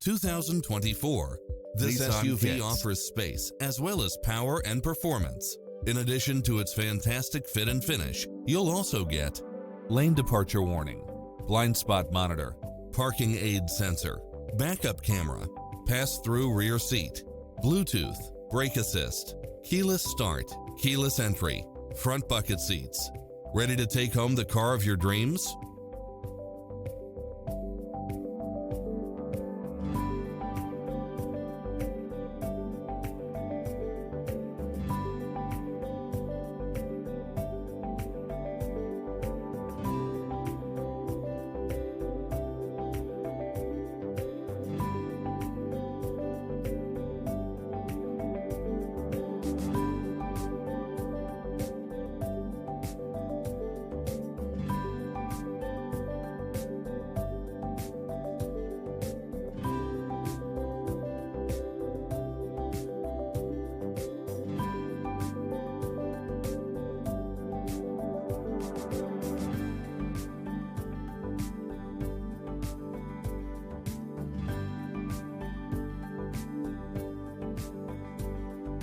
2024. This Nissan SUV Kicks. offers space as well as power and performance. In addition to its fantastic fit and finish, you'll also get lane departure warning, blind spot monitor, parking aid sensor, backup camera, pass-through rear seat, Bluetooth, brake assist, keyless start, keyless entry, front bucket seats. Ready to take home the car of your dreams?